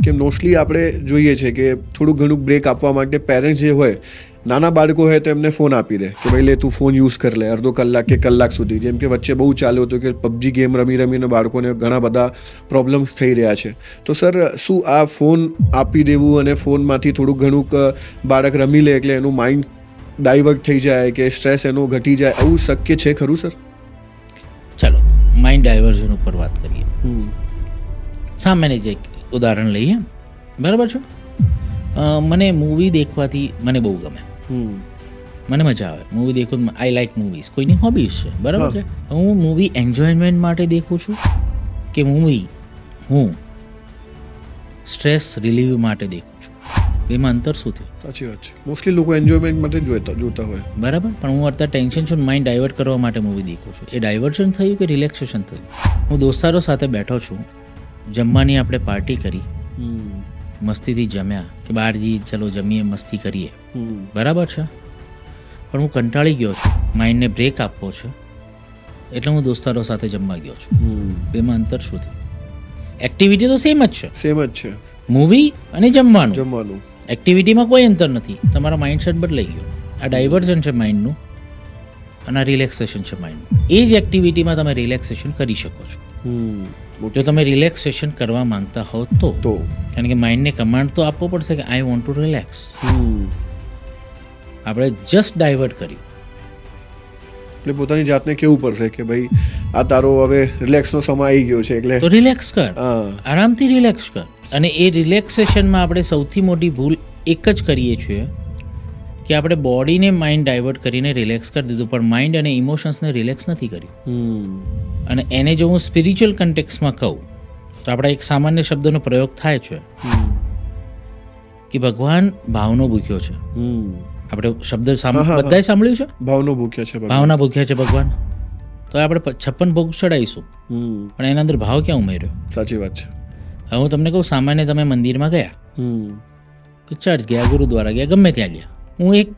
કે મોસ્ટલી આપણે જોઈએ છે કે થોડું ઘણું બ્રેક આપવા માટે પેરેન્ટ્સ જે હોય, નાના બાળકો હોય તો એમને ફોન આપી દે કે ભાઈ લે તું ફોન યુઝ કરી લે અડધો કલાક કે કલાક સુધી. જેમ કે વચ્ચે બહુ ચાલ્યું હતું કે પબજી ગેમ રમીને બાળકોને ઘણા બધા પ્રોબ્લેમ્સ થઈ રહ્યા છે. તો સર શું આ ફોન આપી દેવું અને ફોનમાંથી થોડું ઘણું બાળક રમી લે એટલે એનું માઇન્ડ ડાયવર્ટ થઈ જાય કે સ્ટ્રેસ એનો ઘટી જાય, આવું શક્ય છે ખરું સર? ચલો માઇન્ડ ડાયવર્ઝન ઉપર વાત કરીએ. સામાન્ય જ એક ઉદાહરણ લઈએ, બરાબર છે. મને મૂવી દેખવાથી મને બહુ ગમે, મને મજા આવે મૂવી દેખવું. આઈ લાઈક મૂવીઝ, કોઈની હોબીઝ છે, બરાબર છે. હું મૂવી એન્જોયમેન્ટ માટે દેખું છું કે મૂવી હું સ્ટ્રેસ રિલીવ માટે દેખું છું, એમાં અંતર શું થયું? સાચી વાત છે, મોસ્ટલી લોકો એન્જોયમેન્ટ માટે જોતા હોય, બરાબર. પણ હું અત્યારે ટેન્શન છું, માઇન્ડ ડાયવર્ટ કરવા માટે મૂવી દેખું છું. એ ડાયવર્ઝન થયું કે રિલેક્સેશન થયું? હું દોસ્તારો સાથે બેઠો છું, જમવાની આપણે પાર્ટી કરી, મસ્તીથી જમ્યા કે બહાર જઈએ ચલો જમીએ મસ્તી કરીએ, બરાબર છે. પણ હું કંટાળી ગયો છું, માઇન્ડને બ્રેક આપવો છે, એટલે હું દોસ્તારો સાથે જમવા ગયો છું. બેમાં અંતર શું થયું? એક્ટિવિટી તો સેમ જ છે, મૂવી અને જમવાનું. એક્ટિવિટીમાં કોઈ અંતર નથી, તમારા માઇન્ડસેટ બદલાઈ ગયો. આ ડાયવર્ઝન છે માઇન્ડનું અને આ રિલેક્સેશન છે માઇન્ડનું. એ જ એક્ટિવિટીમાં તમે રિલેક્સેશન કરી શકો છો, જો તમે રિલેક્સેશન કરવા માંગતા હો તો. કારણ કે માઇન્ડને કમાન્ડ તો આપવો પડશે કે આઈ વોન્ટ ટુ રિલેક્સ. આપણે જસ્ટ ડાયવર્ટ કર્યું એટલે પોતાની જાતને કેવું પડશે કે ભાઈ આ તારો હવે રિલેક્સનો સમય આવી ગયો છે, એટલે તો રિલેક્સ કર, આરામથી રિલેક્સ કર. અને એ રિલેક્સેશનમાં આપણે સૌથી મોટી ભૂલ એક જ કરીએ છીએ કે આપણે બોડીને માઇન્ડ ડાયવર્ટ કરીને રિલેક્સ કરી દીધું, પણ માઇન્ડ અને ઇમોશન્સને રિલેક્સ નથી કર્યું. અને એને જો હું સ્પિરિચ્યુઅલ કન્ટેક્સમાં કહું તો આપણા એક સામાન્ય શબ્દનો પ્રયોગ થાય છે કે ભગવાન ભાવનો ભૂખ્યો છે. આપણે શબ્દ બધાએ સાંભળ્યું છે, ભાવના ભૂખ્યા છે ભગવાન. તો આપણે 56 ભોગ ચડાવીશું, પણ એના અંદર ભાવ ક્યાં ઉમેર્યો? સાચી વાત છે. હવે હું તમને કહું, સામાન્ય તમે મંદિરમાં ગયા કે ચર્ચ ગયા, ગુરુદ્વારા ગયા, ગમે ત્યાં ગયા, હું એક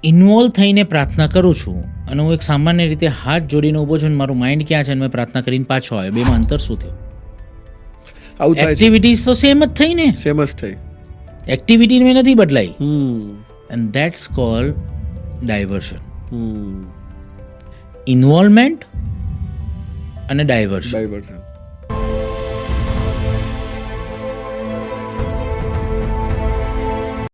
ઇન્વોલ્વ થઈને પ્રાર્થના કરું છું અને હું એક સામાન્ય રીતે હાથ જોડીને ઊભો છું, મારું માઇન્ડ ક્યાં છે અને મેં પ્રાર્થના કરીને પાછો આવ્યો, બેમાં અંતર શું થયું? એક્ટિવિટીઝ તો સેમ જ થઈ ને, એક્ટિવિટી મેં નથી બદલાઈ. And that's cold diversion. Involvement અને ડાયવર્શન.